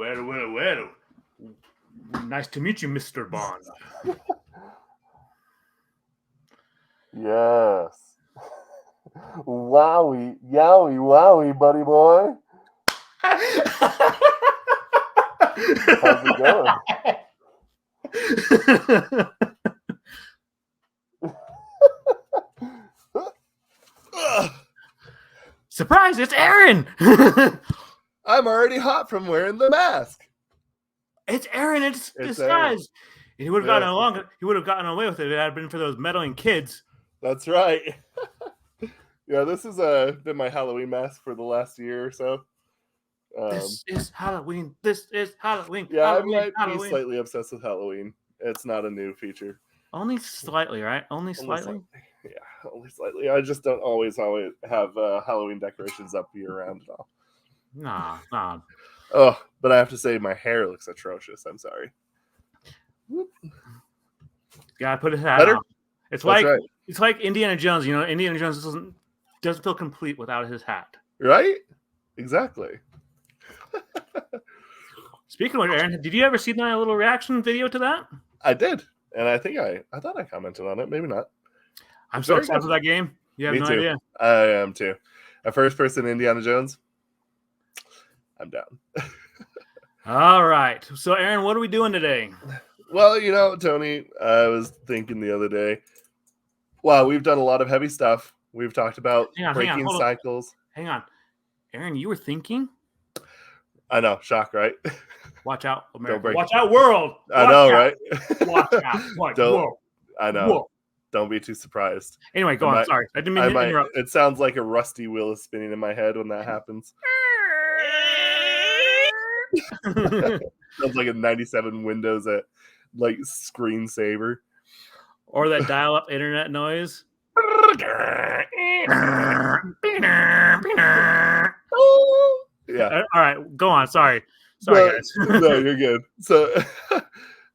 Well. Nice to meet you, Mr. Bond. Yes. Wowie, yowie, wowie, buddy boy. How's it going? Surprise, it's Aaron! I'm already hot from wearing the mask. It's Aaron, it's disguise. And he would have gotten away with it if it had been for those meddling kids. That's right. Yeah, this has been my Halloween mask for the last year or so. This is Halloween. This is Halloween. Yeah, Halloween, I might be slightly obsessed with Halloween. It's not a new feature. Only slightly, right? Only slightly? Yeah, only slightly. I just don't always have Halloween decorations up year round at all. Nah. Oh, but I have to say my hair looks atrocious. I'm sorry. Gotta put his hat Better? on. It's like Indiana Jones. You know, Indiana Jones doesn't feel complete without his hat. Right? Exactly. Speaking of which, Aaron, did you ever see my little reaction video to that? I did, and I think I thought I commented on it. Maybe not. I'm so excited for that game. You have no idea. I am too. A first-person Indiana Jones. I'm down. All right. So, Aaron, what are we doing today? Well, you know, Tony, I was thinking the other day. Wow, we've done a lot of heavy stuff. We've talked about breaking cycles. Hang on. Aaron, you were thinking? I know. Shock, right? Watch out, America. Watch out, world. I know, right? Watch out. Whoa. I know. Whoa. Don't be too surprised. Anyway, go on. Sorry. I didn't mean to interrupt. It sounds like a rusty wheel is spinning in my head when that happens. Sounds like a 97 Windows at like screensaver. Or that dial-up internet noise. Yeah. All right, go on. Sorry, guys. No, you're good. So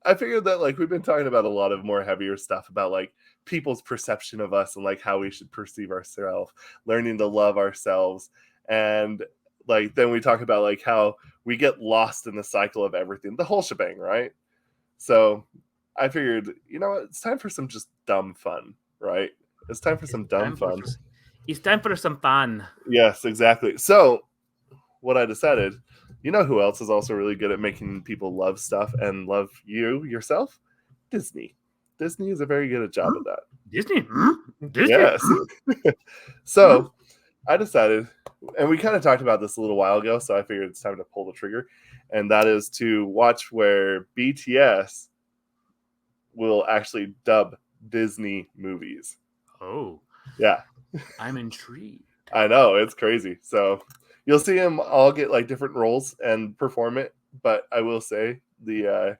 I figured that like we've been talking about a lot of more heavier stuff about like people's perception of us and like how we should perceive ourselves, learning to love ourselves, and like then we talk about like how we get lost in the cycle of everything, the whole shebang, right? So I figured, you know what, it's time for some just dumb fun, right? It's time for some dumb fun. It's time for some fun. Yes, exactly. So what I decided, you know who else is also really good at making people love stuff and love yourself? Disney. Disney is a very good job at that. Disney? Yes. So I decided, and we kind of talked about this a little while ago, so I figured it's time to pull the trigger, and that is to watch where BTS will actually dub Disney movies. Oh. Yeah. I'm intrigued. I know, it's crazy. So you'll see them all get like different roles and perform it, but I will say the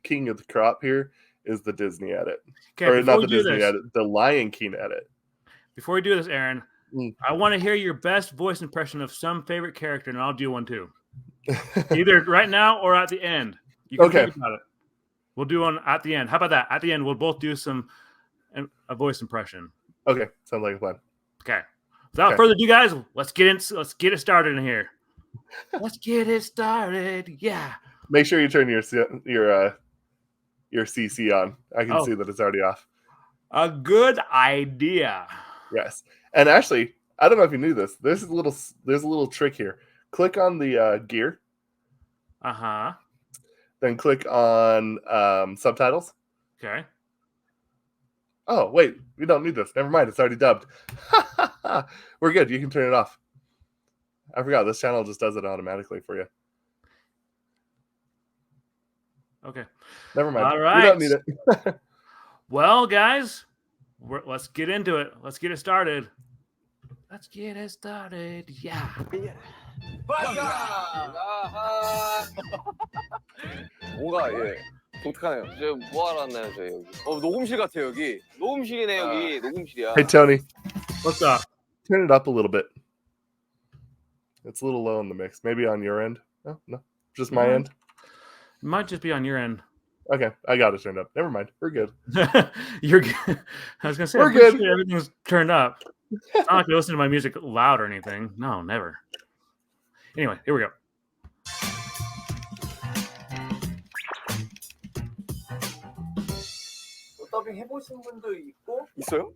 king of the crop here is the Disney edit. Okay, or not the Disney edit, the Lion King edit. Before we do this, Aaron, I want to hear your best voice impression of some favorite character, and I'll do one too. Either right now or at the end. You can think about it. We'll do one at the end. How about that? At the end, we'll both do a voice impression. Okay, sounds like a plan. Okay. Without further ado, guys, let's get it started in here. Let's get it started. Yeah. Make sure you turn your CC on. I can see that it's already off. A good idea. Yes. And actually, I don't know if you knew this. There's a little trick here. Click on the gear. Uh-huh. Then click on subtitles. Okay. Oh, wait. We don't need this. Never mind. It's already dubbed. We're good. You can turn it off. I forgot. This channel just does it automatically for you. Okay. Never mind. All right. We don't need it. Well, guys, let's get into it. Let's get it started. Let's get it started. Yeah. 뭔가 독특하네요. 지금 뭐 하러 왔나요, 저희 여기? 녹음실 같아요, 여기. 녹음실이네, 여기. 녹음실이야. Hey, Tony. What's up? Turn it up a little bit. It's a little low in the mix. Maybe on your end. Oh, no. Just my end. It might just be on your end. Okay, I got it turned up. Never mind. We're good. You're good. I was going to say, we're good. Sure everything's turned up. It's not like you listen to my music loud or anything. No, never. Anyway, here we go. 더빙 해보신 분도 있고 있어요?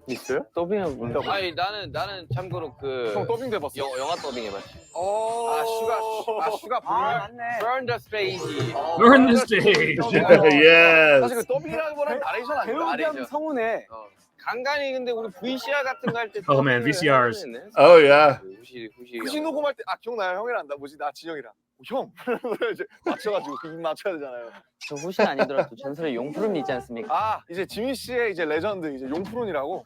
있어요? 더빙하고. 아니 나는 참고로 형 더빙도 해봤어. 영화 더빙 해봤지. 슈가 맞네. Burn the Stage. Burn the stage. yes. 사실 그 더빙이라기보다는 나레이션 아니야. 배우겸 성우네. 간간히 근데 우리 VCR 같은 거 할 때. Oh man, VCRs. Oh yeah. 후시 녹음할 때 기억나요? 형이랑 한다. 나 진영이랑. 형 이제 맞춰가지고 입 맞춰야 되잖아요. 저 후시는 아니더라도 전설의 용푸름이 있지 않습니까? 이제 지민 씨의 이제 레전드 이제 용푸른이라고.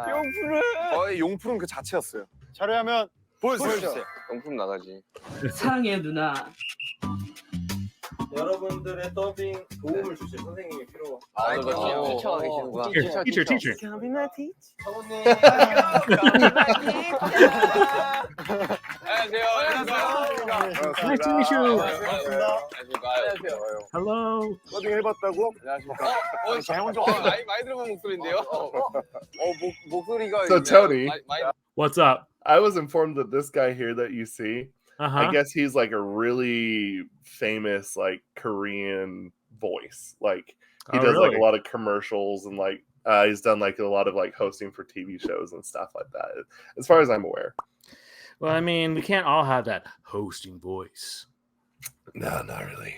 용푸른. 거의 용푸른 그 자체였어요. 자료하면 보여주세요. 용푸른 나가지. 사랑해요 누나. 여러분들의 더빙 도움을 주실 선생님이 필요. 티처가 계시는구나. Teacher. Can I be my teacher? 성우님. 안녕하세요. Nice to meet you. 안녕하세요. Hello. 더빙 해봤다고? 안녕하십니까. 많이 들어본 목소리인데요. 목소리가. So Tony, What's up? I was informed that this guy here that you see, Uh-huh. I guess he's like a really famous like Korean voice. Like he does like a lot of commercials and like he's done like a lot of like hosting for TV shows and stuff like that. As far as I'm aware. Well, I mean, we can't all have that hosting voice. No, not really.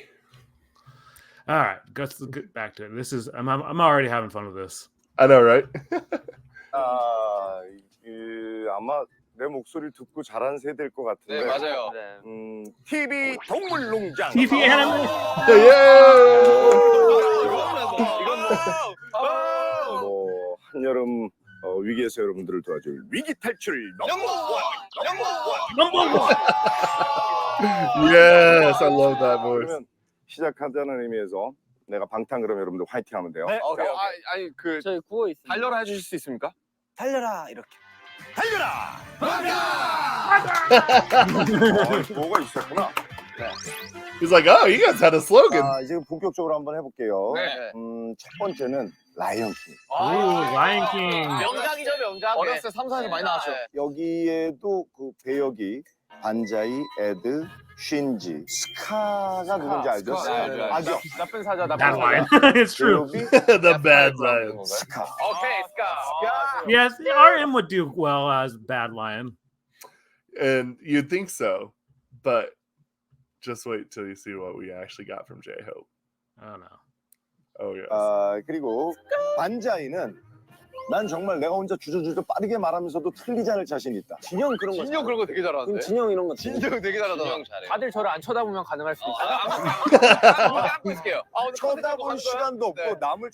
All right, let's get back to it. This is I'm already having fun with this. I know, right? 아마 내 목소리 듣고 자란 세대일 것 같은데. 네 맞아요. TV 동물농장. TV anime. 뭐 한여름 위기에서 여러분들을 도와줄 위기 탈출 Number one. Yes, I love that voice. 그러면 시작하자는 의미에서 내가 방탄 그러면 여러분들 화이팅하면 돼요. 네. 아니 그 저희 구호 있습니다. 달려라 해주실 수 있습니까? 달려라 이렇게. 달려라! 뭐가 있었구나. He's like, oh, you guys had a slogan. 자, 이제 본격적으로 한번 해볼게요. 네. 첫 번째는 라이언 킹. Ooh, Lion King. 명작이죠 명작. 어렸을 때 3, 4년 많이 나왔죠. 여기에도 그 배역이 반자이, 에드, 쉰지, 스카가 누군지 알죠? 아죠? 나쁜 사자 Bad lion. It's true. 배역이 The bad lion. 스카. 오케이 스카. Yes, RM would do well as Bad Lion. And you'd think so, but just wait till you see what we actually got from J-Hope. I don't know. Oh, yes. 그리고 반자이는 난 정말 내가 혼자 주저주저 빠르게 말하면서도 틀리지 않을 자신이 있다. 진영 그런 거. 진영 그런 거 되게 잘하는데. 진영 이런 거. 진영 되게 잘하더라. 진영 잘해. 다들 저를 안 쳐다보면 가능할 수도 있어요. 안고 있을게요. 쳐다볼 시간도 없고 남을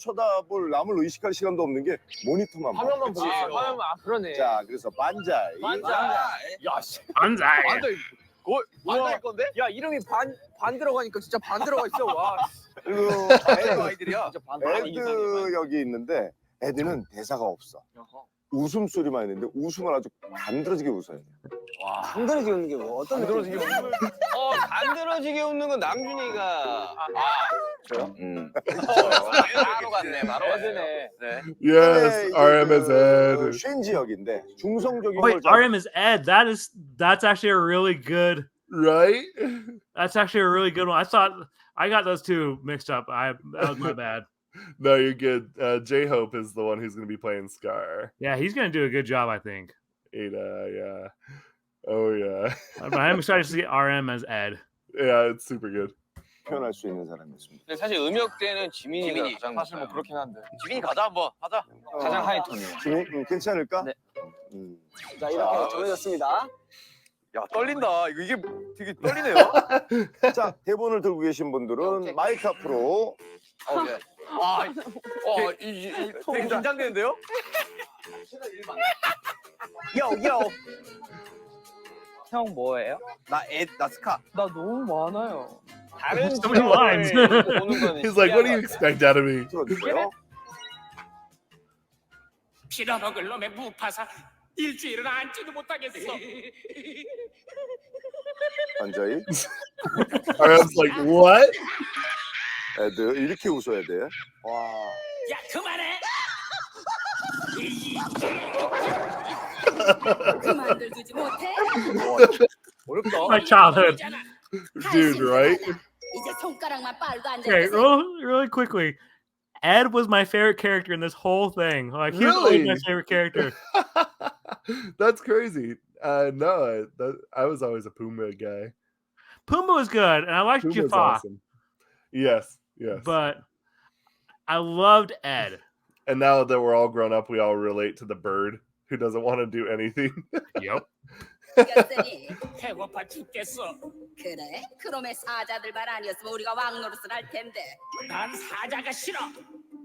의식할 시간도 없는 게 모니터만 봐. 화면만 보고 있어요. 화면 그러네. 자, 그래서 반자이. 야 씨. Banzai. 완전 건데? 야 이름이 반 들어가니까 진짜 반 들어가 있어. 와. 그리고 아이들이야. 에드 여기 있는데 에드는 대사가 없어. 웃음소리만 있는데 웃음을 아주 간드러지게 웃어요. 와. 간드러지게 웃는 게 뭐 어떤 간드러지게 웃는 간드러지게 웃는 건 남준이가 저요? 바로 갔네. 바로 갔네. 네. Yes, RM is Ed. 쉰지 역인데 중성적인 Wait, 걸 RM is Ed. That's actually a really good. Right? That's actually a really good one. I thought I got those two mixed up. That was my bad. No, you're good. J-Hope is the one who's going to be playing Scar. Yeah, he's gonna do a good job, I think. Ada, yeah. Oh, yeah. But I'm excited to see RM as Ed. Yeah, it's super good. 표현할 수 있는 사람이었습니다. 근데 사실 음역대는 지민이가 가장 사실 뭐 그렇긴 한데. 지민이 가자 한번 하자. 가장 하이톤이에요. 지금 괜찮을까? 네. 자 이렇게 정해졌습니다. 야 떨린다. 이게 되게 떨리네요. 자, 대본을 들고 계신 분들은 마이크 앞으로. 네. 되게 긴장되는데요? 요. 형 뭐예요? 나 스카. 나 너무 많아요. 다른 So many lines. 보는 건 He's like, what do you expect out of me? 들어주세요. 빌어먹을 놈의 무파사 일주일은 앉지도 못하겠어. 반자이. RM's like, what? 애들 이렇게 웃어야 돼. 와. 야 그만해. 그만들 두지 못해? 어렵다. My childhood. Dude, right? 이제 손가락만 빨고 앉아. Okay, really quickly. Ed was my favorite character in this whole thing. Like he was always my Really? favorite character. That's crazy. No, I was always a Pumbaa guy. Pumbaa was good, and I liked Pumbaa's Jafar, awesome. Yes. but I loved Ed. And now that we're all grown up, we all relate to the bird who doesn't want to do anything. Yep. 이겼으니 배고파 죽겠어. 그래? 그놈의 사자들만 아니었으면 우리가 왕노릇을 할 텐데. 난 사자가 싫어.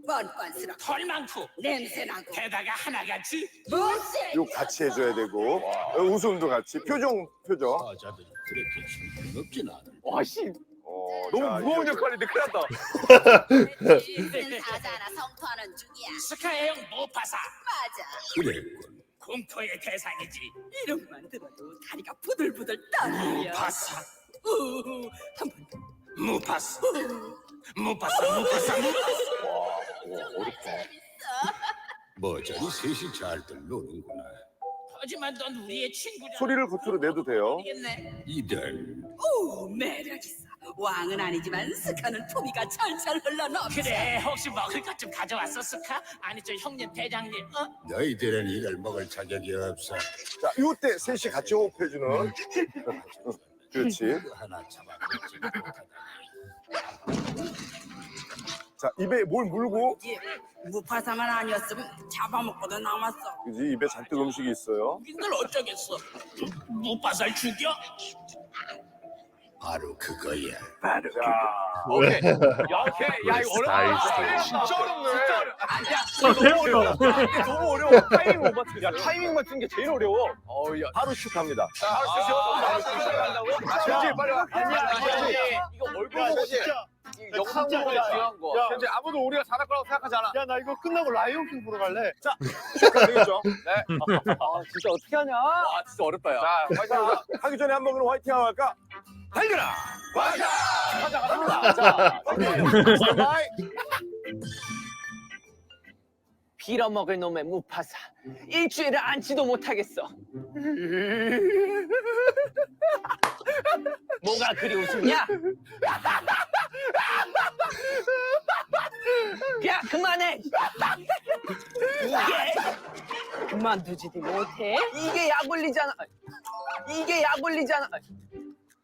뻔뻔스럽고 털 많고 냄새나고 게다가 하나같이 무슨 요 같이 해줘야 되고 웃음도 같이 표정. 사자들이 그렇게 힘이 없진 않아. 와씨 자, 너무 무거운 이제 역할인데 큰일 났다. 무슨 사자 하나 성토하는 중이야. 스카의 형 모파사. 맞아. 그랬군. 공포의 대상이지. 이름만 들어도 다리가 부들부들 떨려. 무파사. 한번 무파사. 무파사. 어렵다. 뭐저리 셋이 잘들 노는구나. 하지만 넌 우리의 친구잖아. 소리를 겉으로 내도 돼요. 알겠네. 이들 오 매력 있어. 왕은 아니지만 스카는 품위가 철철 흘러넘쳐. 그래 혹시 먹을 것 좀 가져왔어 스카? 아니 저 형님 대장님 너희들은 이걸 먹을 자격이 없어. 자, 요때 셋이 같이 호흡해주는. 그렇지. 이거 하나 잡아먹지 못하다니. 자, 입에 뭘 물고. 무파사만 아니었으면 잡아먹고도 남았어. 그지? 입에 잔뜩 음식이 있어요. 이걸 어쩌겠어. 무파사를 죽여? 바로 그거야. 오케이. 야 이거 어렵다. 진짜 어렵네. 어려워. 너무 어려워. 타이밍 못 맞추. 야 타이밍 맞춘 게 제일 어려워. 야. 바로 슛 갑니다. 바로 시작한다고? 현지 빨리 와. 아니야. 이거 뭘 보고 진짜. 영상보다 중요한 거. 현재 아무도 우리가 잘할 거라고 생각하지 않아. 야, 나 이거 끝나고 라이온킹 보러 갈래. 자, 시작되겠죠? 네. 아 진짜 어떻게 하냐? 와, 진짜 어렵다, 야. 자, 화이팅 하기 전에 한번 그럼 화이팅 하고 할까? 달려라! 가자, 가자. 자, 화이팅! 빌어먹을 놈의 무파사. 일주일을 앉지도 못하겠어. 뭐가 그리 웃으냐? 야, 그만해! 이게 그만두지도 못해? 이게 약 올리잖아.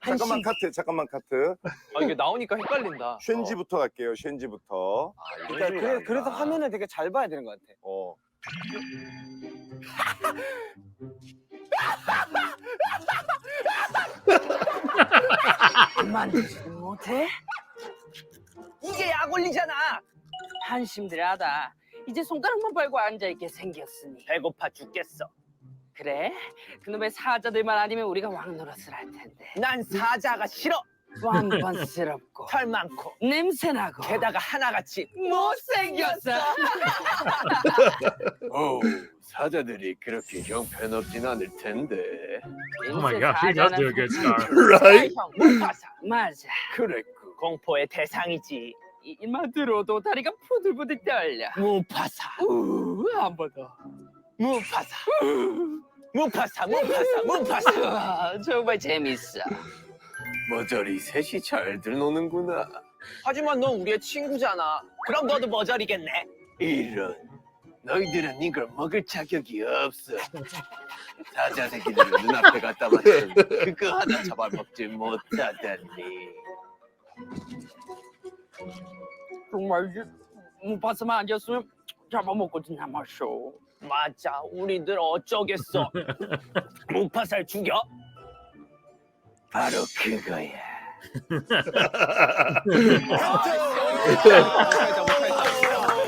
잠깐만 카트. 아, 이게 나오니까 헷갈린다. 쉔지부터 갈게요. 쉔지부터. 그러니까 그래서 화면을 되게 잘 봐야 되는 것 같아. 그만두지도 못해? 이게 약 올리잖아. 한심들하다. 이제 손가락만 빨고 앉아있게 생겼으니 배고파 죽겠어. 그래? 그놈의 사자들만 아니면 우리가 왕노릇을 할 텐데. 난 사자가 싫어. 뻔뻔스럽고 털 많고 냄새나고 게다가 하나같이 못생겼어. 사자들이 그렇게 형편없진 않을 텐데. Oh my gosh, he does do a good star. Right? 형 무파사. 맞아. 그랬고 공포의 대상이지. 이만 들어도 다리가 부들부들 떨려. 무파사. 한 번 더. 무파사. 무파사. 정말 재밌어. 머저리 셋이 잘들 노는구나. 하지만 넌 우리의 친구잖아. 그럼 너도 머저리겠네. 이런. 너희들은 이걸 먹을 자격이 없어. 사자 새끼들을 눈앞에 갖다 맞춘 그거 하나 잡아먹지 못하다니. 정말 무파사만 앉았으면 잡아먹고도 남았어. 맞아, 우리들 어쩌겠어. 무파사를 죽여? 바로 그거야.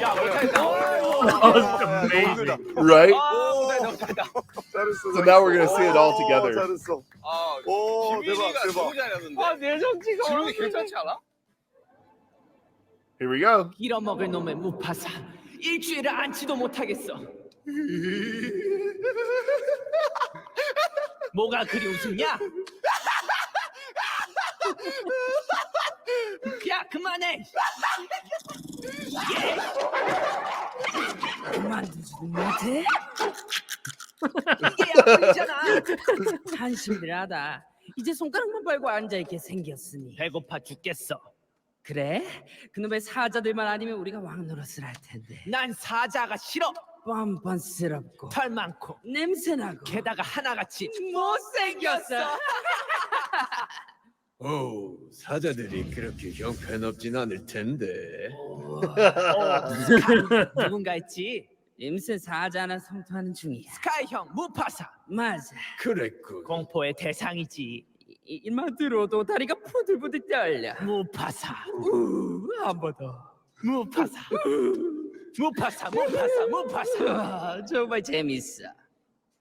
야, 못했다. Amazing. Right? 못했다. So now we're gonna see it all together. 잘했어. 오, 대박. 잘했는데. 내 정치가 지훈이 괜찮지 않아? Here we go. 빌어먹을 놈의 무파사. 일주일을 앉지도 못하겠어. 뭐가 그리 웃으냐? 야, 그만해. 그만두지도 못해? 이게 약이잖아. 한심들하다. 이제 손가락만 빨고 앉아있게 생겼으니 배고파 죽겠어. 그래? 그놈의 사자들만 아니면 우리가 왕 노릇을 할 텐데. 난 사자가 싫어. 뻔뻔스럽고 털 많고 냄새나고 게다가 하나같이 못생겼어. 오, 사자들이 그렇게 형편없진 않을 텐데. 누군가 했지? 임새 사자 하나 성토하는 중이야. 스카이 형, 무파사. 맞아. 그랬군. 공포의 대상이지. 입만 들어도 다리가 부들부들 떨려. 무파사. 한 번 더. 무파사. 무파사. 정말 재밌어.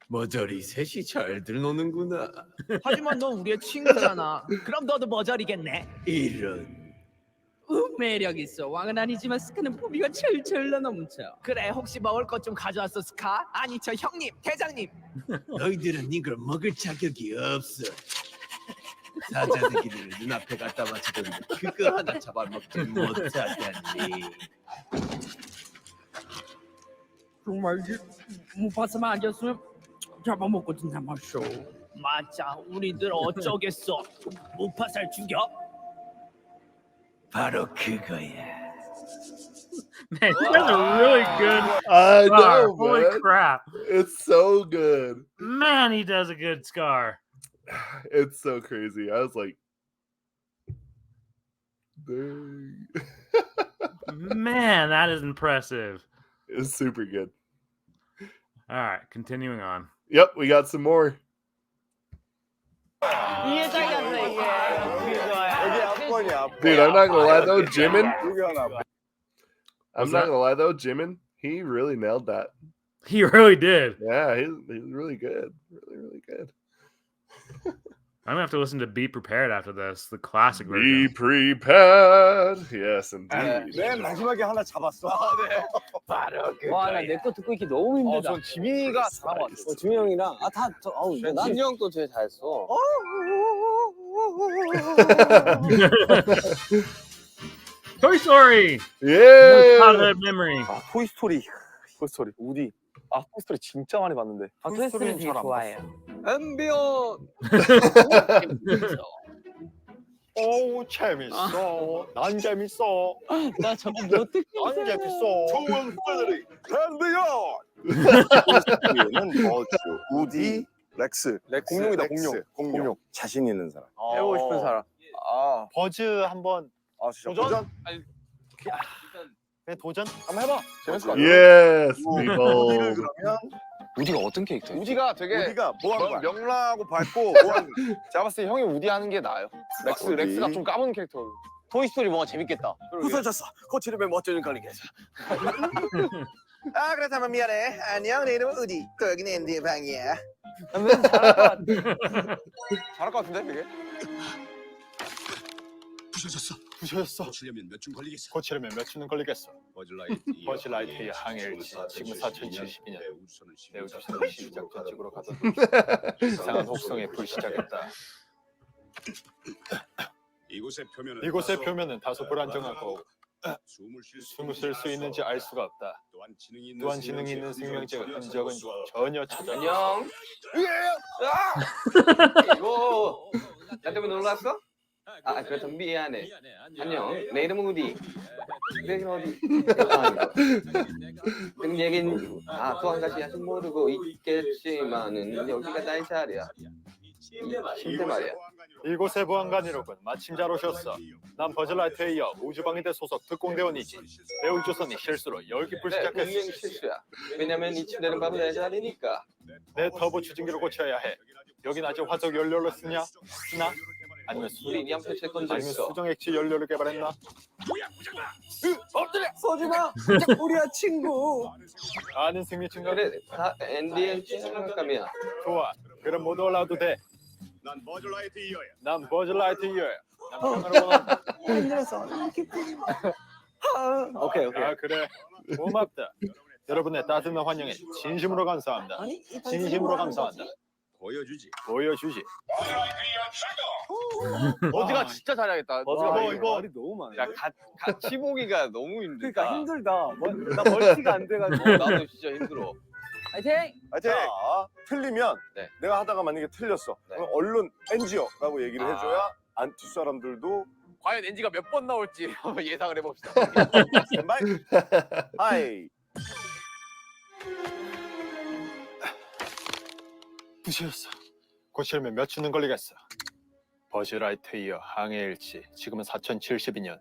머저리 셋이 잘들 노는구나. 하지만 넌 우리의 친구잖아. 그럼 너도 머저리겠네. 이런. 매력 있어. 왕은 아니지만 스카는 포비가 철철 넘쳐. 그래, 혹시 먹을 것 좀 가져왔어, 스카? 아니, 저 형님, 대장님. 너희들은 이걸 먹을 자격이 없어. 사자들끼리를 눈앞에 갖다 바치더니 그거 하나 잡아먹지 못하다니. 정말 무파사만 아니었으면 잡아먹고 진짜 맛있어. 맞아, 우리들 어쩌겠어. 무파사를 죽여? 바로 그거야. Man, you guys are really good. I Scar. know, Holy man. crap. It's so good. Man, he does a good Scar. It's so crazy. I was like, dang. Man, that is impressive. It's super good. All right, continuing on. Yep, we got some more. 이게 딱이었어 이게. 여기 앞번이야. Dude, I'm not gonna lie though, Jimin. 여기 하나. I'm not gonna lie though, Jimin. He really nailed that. He really did. Yeah, he's really good. Really good. I'm gonna have to listen to Be Prepared after this, the classic Be version. prepared. Yes, indeed. 맨 마지막에 하나 잡았어. 바로 그거야. 와, 나 내 거 듣고 있기 너무 힘들다. 전 지민이가 잘한 것 같아. 지민 형이랑 난 진이 형도 되게 잘했어. Toy Story. Yeah. Childhood memory. 아, 토이스토리. 토이스토리. 우디. 아, 토이스토리 진짜 많이 봤는데. 토이스토리는 되게 좋아해요. 엠비어. 어우, 재밌어. 난 재밌어. 나 저거 못 듣겠어. 난 재밌어. 좋은 후배들이. 밴드요. 토이스토리는 버즈, 우디, 렉스. 공룡이다, 공룡. 자신 있는 사람. 해보고 싶은 사람. 아, 버즈 한번. 아, 진짜 도전? 아니, 그냥 도전? 한번 해봐. 재밌을 것 같아. Yes, 우디를 people. 그러면 우디가 어떤 캐릭터야? 우디가 되게 우디가 뭐 하는 거야? 명랑하고 밝고 제가 봤을 때 형이 우디 하는 게 나아요. 우디? 렉스가 좀 까문 캐릭터. 토이스토리 뭔가 재밌겠다. 부서졌어. 고치려면 멋지는 걸리겠어. 아, 그렇다면 미안해. 안녕, 내 이름은 우디. 또 여기는 앤디의 방이야. 잘할 것 같은데 되게? 부셔졌어. 고치려면 몇 주 걸리겠어. 버즈라이트의 항해일지 지금 4072년 내 우주선을 시작전직으로 가던 이상한 혹성에 불시작했다. 이곳의 표면은 다소 불안정하고 숨을 쉴 수 있는지 알 수가 없다. 또한 지능이 있는 생명체의 흔적은 전혀 찾아. 안녕. 이거 나 때문에 놀랐어? 아, 그렇다면 미안해. 안녕. 내 이름은 우디. 여긴 어디? 그 얘긴 또 한 가지 아직 모르고 있겠지만은 여기가 나의 자리야. 침대 말이야. 이곳의 보안관이로군. 마침 잘 오셨어. 난 버즈라이트에 이어 우주방위대 소속 특공대원이지. 내 우주선이 실수로 열기 불시작했어. 분명히 실수야. 왜냐면 이 침대는 바로 내 자리니까. 내 터보 추진기를 고쳐야 해. 여긴 아직 화석 연료를 쓰나? 아니면 우리 양표 채권 좀 아니면 있어. 수정 액체 연료를 개발했나? 엎드려. 서지마. 우리야 친구. 아는 승리 증거. 그래, 다 앤디의 생각감이야. 좋아. 그럼 모두 올라와도 돼. 난 버즈라이트 이어야. 난 버즈라이트 이어야. 남편으로 원한다. 힘들어서 오케이. 아, 그래. 고맙다. 여러분의 따뜻한 환영에 진심으로 감사합니다. 진심으로 감사한다. 보여주지. 버즈가 진짜 잘하겠다. 이거 말이 너무 많아. 야, 같이 보기가 너무 힘들다. 그러니까 힘들다. 나 멀티가 안 돼가지고. 나도 진짜 힘들어. 화이팅! 자, 틀리면 네. 내가 하다가 만약에 틀렸어. 네. 그럼 얼른 NGO라고 얘기를 아. 해줘야 안티 사람들도 과연 NG가 몇 번 나올지 한번 예상을 해봅시다. 스탠바이. 하이. 부셔졌어. 고치려면 몇 주는 걸리겠어. 버즈라이트이어 항해일지 지금은 4072년.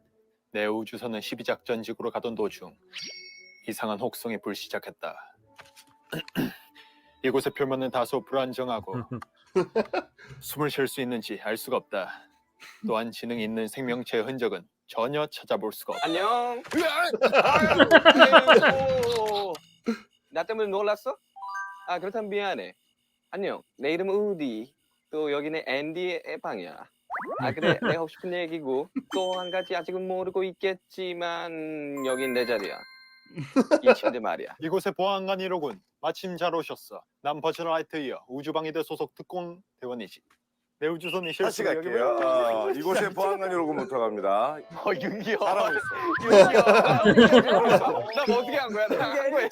내 우주선은 12작전지구로 가던 도중 이상한 혹성이 불시작했다. 이곳의 표면은 다소 불안정하고 숨을 쉴 수 있는지 알 수가 없다. 또한 지능이 있는 생명체의 흔적은 전혀 찾아볼 수가 없다. 안녕. 나 때문에 놀랐어? 아 그렇다면 미안해. 안녕. 내 이름은 우디. 또 여기는 앤디의 방이야. 아 그래 내가 하고 싶은 얘기고 또 한 가지 아직은 모르고 있겠지만 여긴 내 자리야. 이 침대 말이야. 이곳의 보안관이로군. 마침 잘 오셨어. 난 버즈라이트이어 우주방위대 소속 특공 대원이지. 내 우주선이 다시 실수로 여기 갈게요. 이곳의 보안관이로부터 갑니다. 윤기요. 잘하고 있어. 나 뭐 어떻게 한 거야? 나한 거야.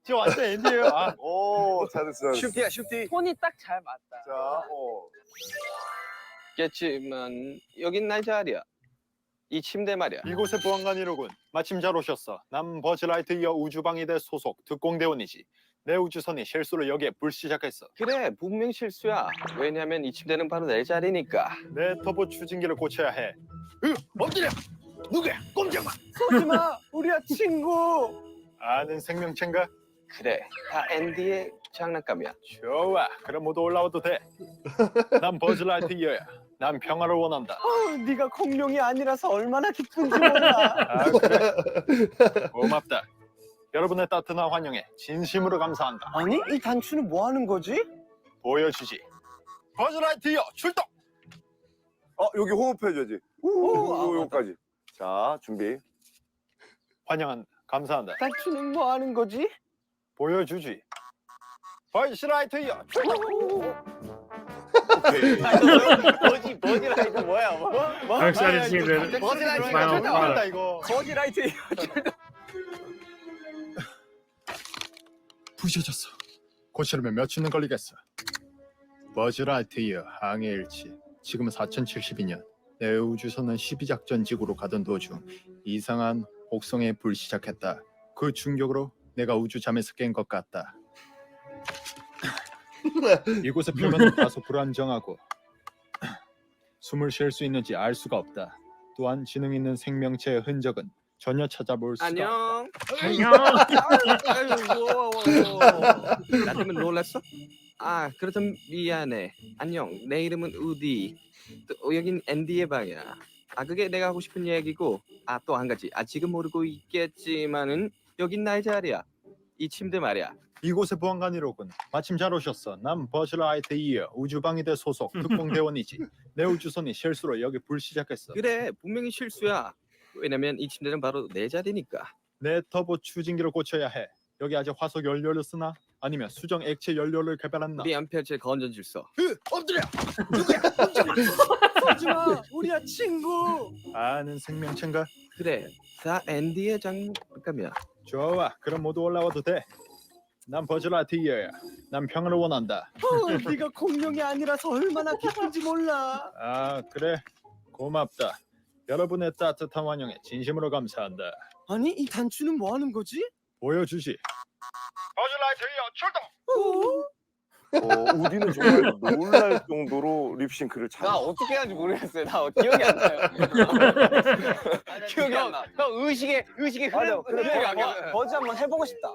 저 완전 앤디예요. 아, 오, 잘했어. 슈티야 슈티. 톤이 딱 잘 맞다. 자, 겠지만 여긴 내 자리야. 이 침대 말이야. 이곳의 보안관이로군. 마침 잘 오셨어. 난 버즈라이트이어 우주방위대 소속 특공 대원이지. 내 우주선이 실수로 여기에 불시작했어. 그래 분명 실수야. 왜냐면 이 침대는 바로 내 자리니까. 내 터보 추진기를 고쳐야 해. 엎드려. 누구야? 꼼짝마. 쏘지마 우리야 친구. 아는 생명체인가? 그래 다 앤디의 장난감이야. 좋아. 그럼 모두 올라와도 돼. 난 버즈라이트이어야. 난 평화를 원한다. 네가 공룡이 아니라서 얼마나 기쁜지 몰라. 아 그래? 고맙다. 여러분의 따뜻한 환영에 진심으로 감사한다. 아니 이 단추는 뭐 하는 거지? 보여주지. 버즈라이트이어 출동! 여기 호흡해줘야지. 요까지. 자, 준비. 환영한다. 감사한다. 단추는 뭐 하는 거지? 보여주지. 버즈라이트이어 출동! 버지라이트 뭐야? 뭐? Excited to see the 버지라이트 final 출동. product. 이거. 버지라이트 부셔졌어. 고치려면 몇 주는 걸리겠어. 버즈라이트이어 항해일지 지금은 4072년. 내 우주선은 12작전지구로 가던 도중 이상한 혹성에 불시작했다. 그 충격으로 내가 우주잠에서 깬 것 같다. 이곳의 표면은 다소 불안정하고 숨을 쉴 수 있는지 알 수가 없다. 또한 지능 있는 생명체의 흔적은 전혀 찾아볼 수가 없다. 안녕. 나 때문에 놀랐어? 아 그렇다면 미안해. 안녕. 내 이름은 우디. 또 여긴 앤디의 방이야. 아 그게 내가 하고 싶은 얘기고 아 또 한 가지 아직은 모르고 있겠지만은 여긴 나의 자리야. 이 침대 말이야. 이곳의 보안관이로군. 마침 잘 오셨어. 난 버즈라이트이어 우주방위대 소속 특공 대원이지. 내 우주선이 실수로 여기 불시작했어. 그래 분명히 실수야. 왜냐면 이 침대는 바로 내 자리니까. 내 터보 추진기를 고쳐야 해. 여기 아직 화석 연료를 쓰나? 아니면 수정 액체 연료를 개발했나? 우리 연필체 건전 질서. 엎드려. 누구야? 꼼짝마. 쏘지마 우리야 친구. 아는 생명체인가? 그래 다 앤디의 장난감이야. 좋아. 그럼 모두 올라와도 돼. 난 버즈라이트이어야. 난 평화를 원한다. 네가 공룡이 아니라서 얼마나 기쁜지 몰라. 아 그래? 고맙다. 여러분의 따뜻한 환영에 진심으로 감사한다. 아니 이 단추는 뭐 하는 거지? 보여주지. 버즈라이트이어 출동! 우디는 정말 놀랄 정도로 립싱크를 잘. 나 어떻게 하는지 모르겠어요. 나 기억이 안 나요. 기억이 안 나. 형 의식의 흐름이 안 나. 버즈 한번 해보고 싶다.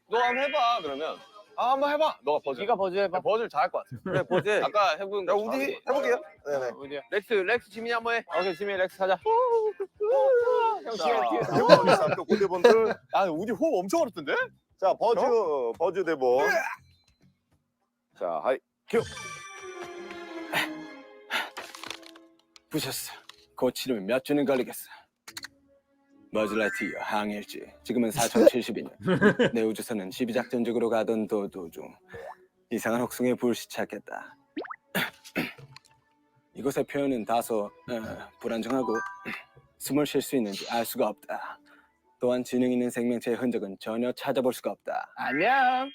너 한번 해봐 그러면. 아 한번 해봐. 너가 버즈. 네가 버즈 해봐. 버즈를 잘할 것 같아. 그래 버즈. 아까 해본 거. 야 우디 해볼게요. 네네. 우디야. 렉스 지민이 한번 해. 오케이 지민이 렉스 하자. 형 자, 뒤에. 또 고대분들. 아 우디 호흡 엄청 어렵던데? 자, 버즈 대본. 자, 하이 큐. 부셨어. 고치려면 몇 주는 걸리겠어. 버즈라이트이어 항해일지 지금은 4072년. 내 우주선은 12작전지구로 가던 도중 이상한 혹성에 불시착했다. 이곳의 표현은 다소 불안정하고 숨을 쉴 수 있는지 알 수가 없다. 또한 지능 있는 생명체의 흔적은 전혀 찾아볼 수가 없다. 안녕.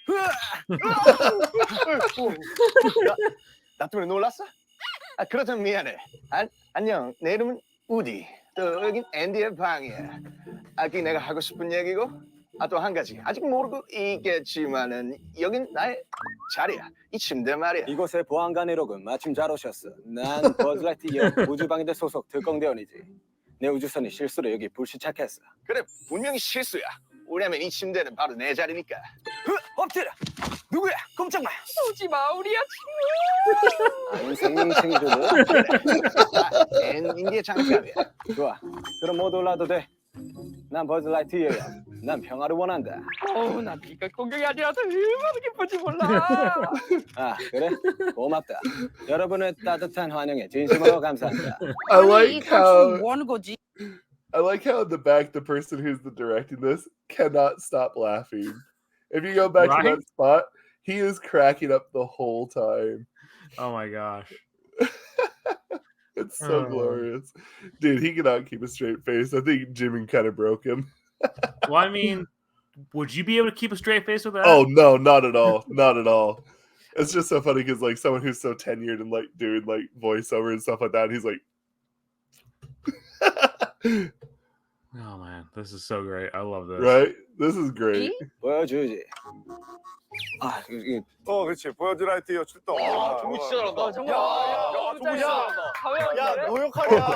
나 때문에 놀랐어? 아, 그렇다면 미안해. 안녕. 내 이름은 우디. 또 여긴 앤디의 방이야. 아기 내가 하고 싶은 얘기고, 또 한 가지. 아직 모르고 있겠지만은 여긴 나의 자리야. 이 침대 말이야. 이곳의 보안관 1호군 마침 잘 오셨어. 난 버즈라이트이어 우주방위대 소속 특공대원이지. 내 우주선이 실수로 여기 불시착했어. 그래, 분명히 실수야. 왜냐면 이 침대는 바로 내 자리니까. 엎드려. 누구야? 꼼짝 마. 쏘지 마, 우리야 아닌 생명체이거든. 인디의 장갑이야. 좋아. 그럼 모두 올라도 돼. 난 버즈라이트이어야. 난 평화를 원한다. 친구. 난 비가 공격이 아니라서 얼마나 기쁜지 몰라. 아, 그래? 고맙다. 여러분의 따뜻한 환영에 진심으로 감사합니다. I like how 뭐 하는 거지? I like how in the back the person who's directing this cannot stop laughing. If you go back to that spot, he is cracking up the whole time. Oh my gosh. It's so glorious. Dude, he cannot keep a straight face. I think Jimmy kind of broke him. Well, I mean, would you be able to keep a straight face with that? Oh, no, not at all. Not at all. It's just so funny because, like, someone who's so tenured and, like, doing, like, voiceover and stuff like that, he's like... Oh, man. This is so great. I love this. Right? This is great. 보여주지. 아, 이게 그렇지. 보여드라이트이어 출동. 정우 진짜 잘한다. 정우. 정우 야, 너 역할이야.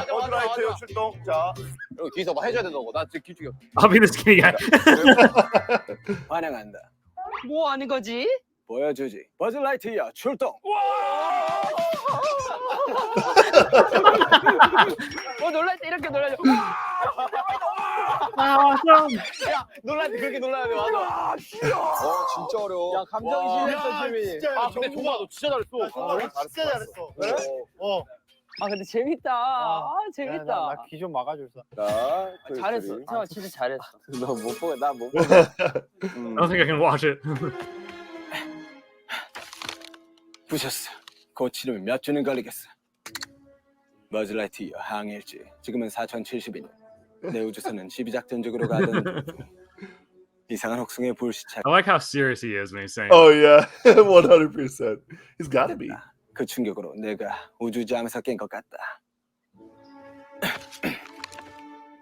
보여드라이트이어 출동. 자, 여기 뒤에서 뭐 해줘야 된다고. 나 지금 기죽여. I'll be the skinny guy. 환영한다. 뭐 하는 거지? 보여주지. 버즈라이트이어 출동. 놀랄 때 이렇게 놀라죠. 야, 놀랄 때 그렇게 놀라야 돼. 맞아. 진짜 어려워. 야, 감정이 심했어, 지민이. 근데 정우야, 너 진짜 잘했어. 진짜 잘했어. 그래? 아 근데 재밌다. 재밌다. 나 귀 좀 막아줘서. 잘했어. 저 진짜 잘했어. 너 못 보고 나 못 보고. I don't think I can watch it. 부셨어. 고치려면 몇 주는 걸리겠어. 버즈라이트이어 항해일지. 지금은 4072년. 내 우주선은 시비작전적으로 가던 이상한 혹성의 불시착. I like how serious he is when he's saying Oh, yeah. 100%. He's got to be. 그 충격으로 내가 우주잠에서 깬 것 같다.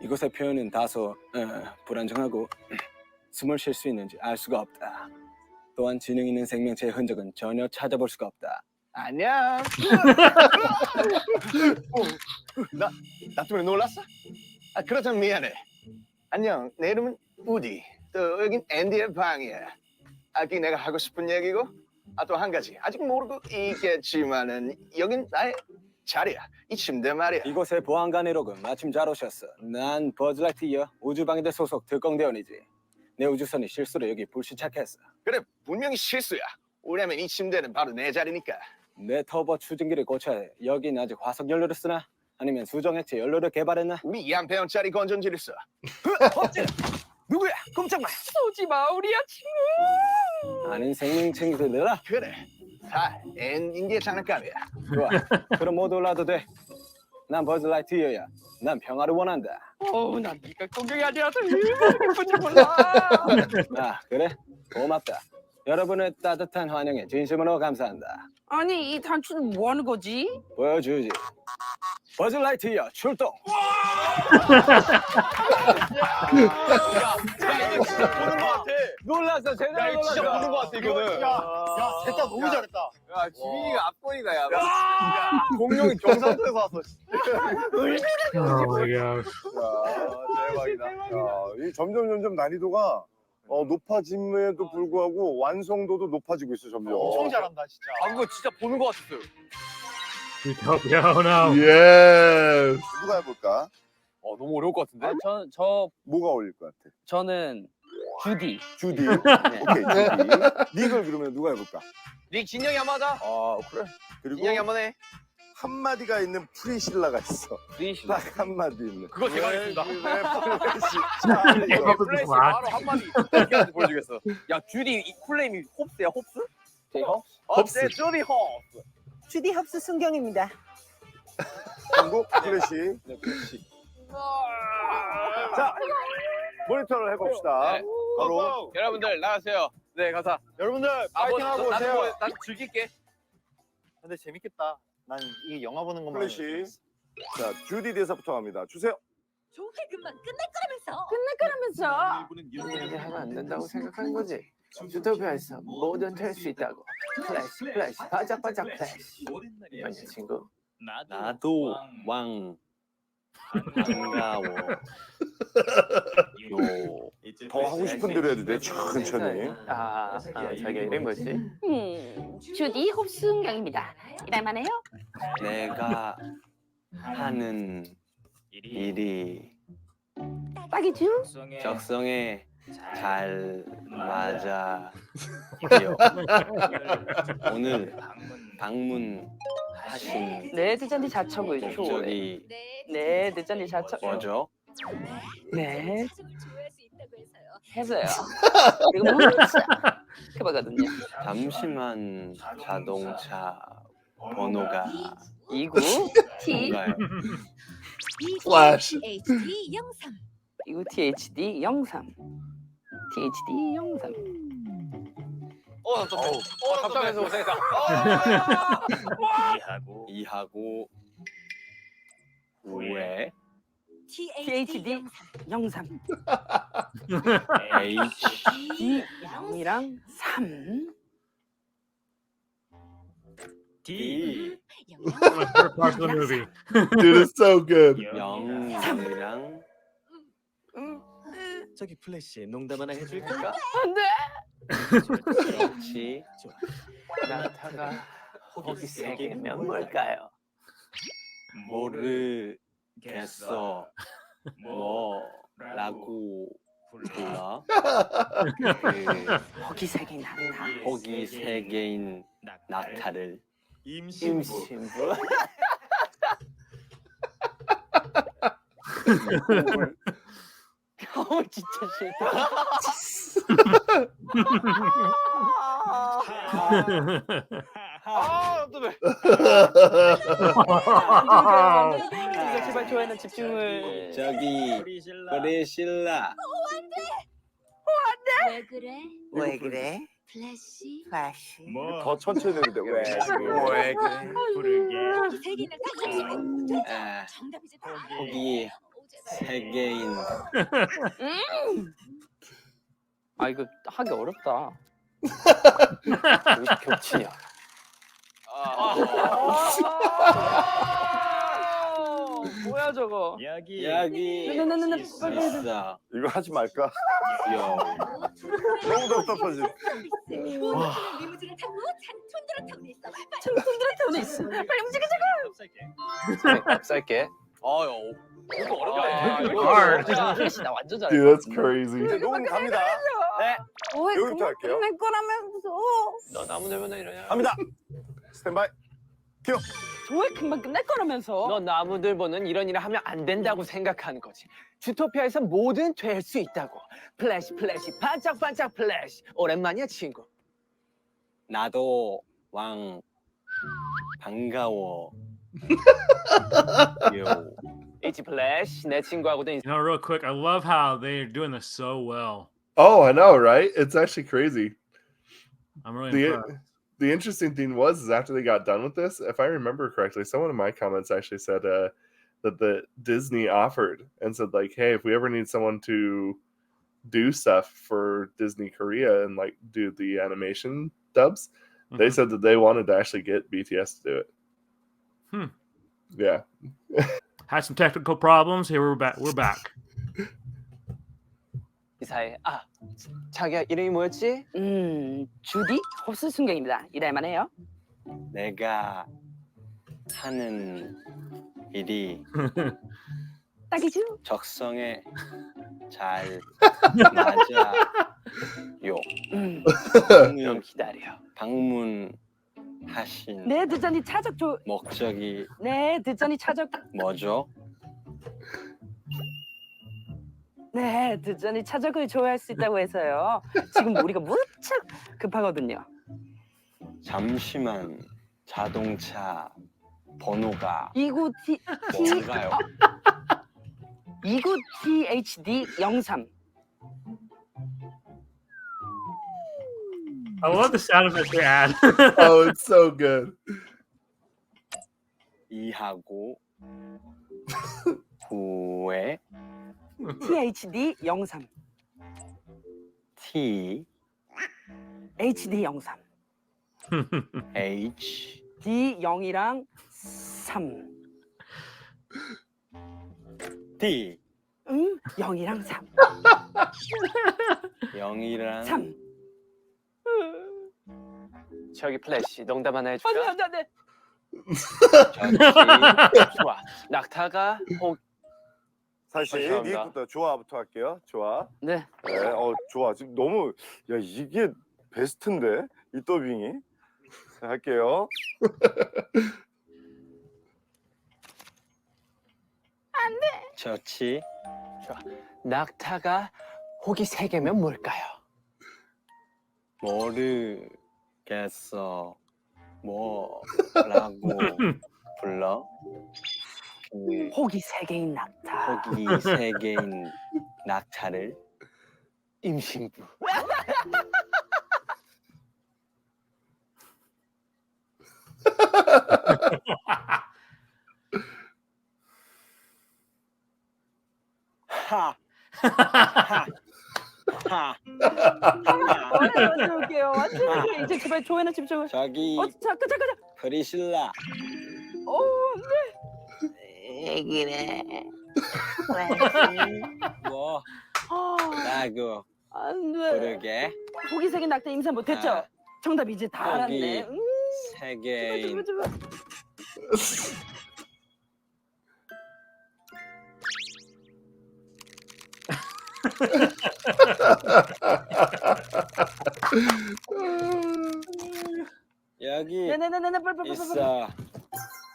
이곳의 표현은 다소 불안정하고 숨을 쉴 수 있는지 알 수가 없다. 또한 지능 있는 생명체의 흔적은 전혀 찾아볼 수가 없다. 안녕. 나 때문에 놀랐어? 그렇다면 미안해. 안녕. 내 이름은 우디. 또 여긴 앤디의 방이야. 아기 내가 하고 싶은 얘기고, 또 한 가지. 아직 모르고 있겠지만은 여긴 나의 자리야. 이 침대 말이야. 이곳의 보안관 1호군 마침 잘 오셨어. 난 버즈라이트이어 우주방위대 소속 특공대원이지. 내 우주선이 실수로 여기 불시착했어. 그래, 분명히 실수야. 왜냐면 이 침대는 바로 내 자리니까. 내 터보 추진기를 고쳐야 해. 여긴 아직 화석 연료를 쓰나? 아니면 수정액체 연료를 개발했나? 우리 2암페어짜리 건전지를 써. 엎드려. 누구야? 꼼짝 마. 쏘지 마, 우리야 친구. 아닌 생명체들이라. 그래. 다 인디의 장난감이야. 좋아. 그럼 모두 올라도 돼. 난 버즈라이트이어야. 난 평화를 원한다. 난 비가 공격이 아니라서 얼마나 기쁜지 몰라. 아, 그래? 고맙다. 여러분의 따뜻한 환영에 진심으로 감사한다. 아니 이 단추는 뭐 하는 거지? 보여주지. 버즈라이트이어 출동. 놀랐어. 제대로 놀랐어. 진짜 보는 거 같아 이거는. 야, 진짜 너무 잘했다. 야, 지민이가 앞보니까 야. 공룡이 경상도에서 왔어. Oh my gosh. 대박이다. 이 점점 난이도가 높아짐에도 불구하고 완성도도 높아지고 있어 점점. 엄청 잘한다 진짜. 그거 진짜 보는 거 같았어요. Oh no. Yes. 누가 해볼까? 너무 어려울 것 같은데? 저 뭐가 어울릴 것 같아? 저는 주디. 주디. 오케이 주디. 닉을 그러면 누가 해볼까? 닉 진영이 한번 하자. 그래. 그리고 진영이 한번 해. 한 마디가 있는 프리실라가 있어. 프리실라. 딱 한 마디 있는. 그거 제가 하겠습니다. 플래시 바로 한마디 이렇게 보여주겠어. 야, 주디 이 쿨네임이 홉스야, 홉스? 홉스. 네, 주디 홉스. 주디 헙스 순경입니다. 한국 플래시. 네, 그렇지. 자, 모니터를 해봅시다. 네. 바로 여러분들 나가세요. 네, 가자. 여러분들 파이팅 하고 오세요. 난 즐길게. 근데 재밌겠다. 난 이 영화 보는 것만. 플래시. 자, 주디 대사부터 갑니다. 주세요. 좋게 금방 끝날 거라면서. 끝낼거라면서. 이렇게 하면 안 된다고 생각하는 거지. 주토피아에서 뭐든 될 수 있다고. 플래시, 반짝반짝 플래시. 아니 친구. 나도 왕 반가워. 요. 더 하고 싶은 대로 해도 돼. 천천히. 자기 이름이 뭐지? 주디 홉순경입니다. 일할만해요? 내가 하는 일이 딱이죠? 적성에 잘 맞아. 오늘 방문하신 네, 듣잔디 자처고요. 목적이 네, 듣잔디 자처. 뭐죠? 네, 해서요. 그리고 문자 그거거든요. 잠시만 자동차 번호가 29 T 뭔가요? Flash. HD 영상. 이거 THD 03. THD 03. 답답해서 못하겠다. 이하고 9에 THD 03. H D 0이랑 3. D My favorite parts of the movie. Dude, it's so good. 0이랑 저기 플래시 농담 하나 해줄까? 안 돼. 그렇지. 나타가 호기 세 개면 뭘까요? 모르겠어. 뭐라고 불러? 호기 세개 나타. 호기 세 개인 낙타를 임신부. 진짜 싫다. 어떡해. 이거 제발 좋아하는 집중을. 저기 프리실라 왜 그래? 왜 그래? 플래시. 더 천천히 해도 돼. 왜 그래? 호기 세 개면 딱 25. 아, 정답이지 다. 호기 세 개인 아 이거 하기 어렵다. 왜 겹치냐? 뭐야 저거? 여기 네네네네 빨리 해줘. 있어. 이거 하지 말까? 요. 너무 답답하지. 리무진을 타고 찬촌들을 타고 있어. 청춘들의 타운에 있어. 빨리 움직이자고. 쌀게. 이거 어렵네. Hard. 플래시 나 완전 잘해. Dude, that's crazy. 이제 녹음 갑니다. 여기부터 할게요. 내 거라면서. 너 나무 되면 이러냐? 갑니다. 스탠바이. 조회 금방 끝날 거라면서. 너 나무들 보는 이런 일을 하면 안 된다고 생각하는 거지. 주토피아에서 뭐든 될 수 있다고. 플래시 반짝반짝 플래시. 오랜만이야 친구. 나도 왕 반가워. 요. 이지 플래시 내 친구하고도 You know, real quick, I love how they're doing this so well. Oh, I know, right? It's actually crazy. I'm really The impressed. the interesting thing was after they got done with this, if I remember correctly, someone in my comments actually said that the Disney offered and said like, hey, if we ever need someone to do stuff for Disney Korea and like do the animation dubs, they Mhm. said that they wanted to actually get BTS to do it. Yeah. Had some technical problems. Here we're back. We're back. 이사해. 자기야 이름이 뭐였지? 주디 홉순순경입니다. 일할만해요? 내가 하는 일이 딱이죠? 적성에 잘 맞아. 요. 좀 기다려. 방문하신 네 듣자니 차적 목적이 네 듣자니 차적. 뭐죠? 네 듣자니 차적을 좋아할 수 있다고 해서요. 지금 우리가 무척 급하거든요. 잠시만 자동차 번호가 29 뭔가요? 29 THD 03. I love the sound effects they add. Oh, it's so good. 2하고 9에 THD 03. T HD 03. H D 0이랑 3. D 0이랑 3. 0이랑 3. 저기 플래시 농담 하나 해줄까? 네. 좋아. 낙타가 사실 감사합니다. 니부터 조아부터 할게요. 조아. 네. 네, 좋아. 지금 너무 야 이게 베스트인데 이 더빙이. 자, 할게요. 좋지. 낙타가 혹이 3개면 뭘까요? 모르겠어. 뭐라고 불러? 그 혹이 3개인 낙타. 혹이 3개인 낙타를 임신부. 하. 완전 웃겨요. 완전 웃겨요. 이제 제발 조회나 집중. 저기 잠깐. 프리실라. 왜 그래? 뭐라고 안 돼. 부르게? 혹이 3개인 낙타 임산 못했죠? 아. 정답 이제 다 알았네. 혹이 3개인 제발. 여기 네네네네 빨리. 있어.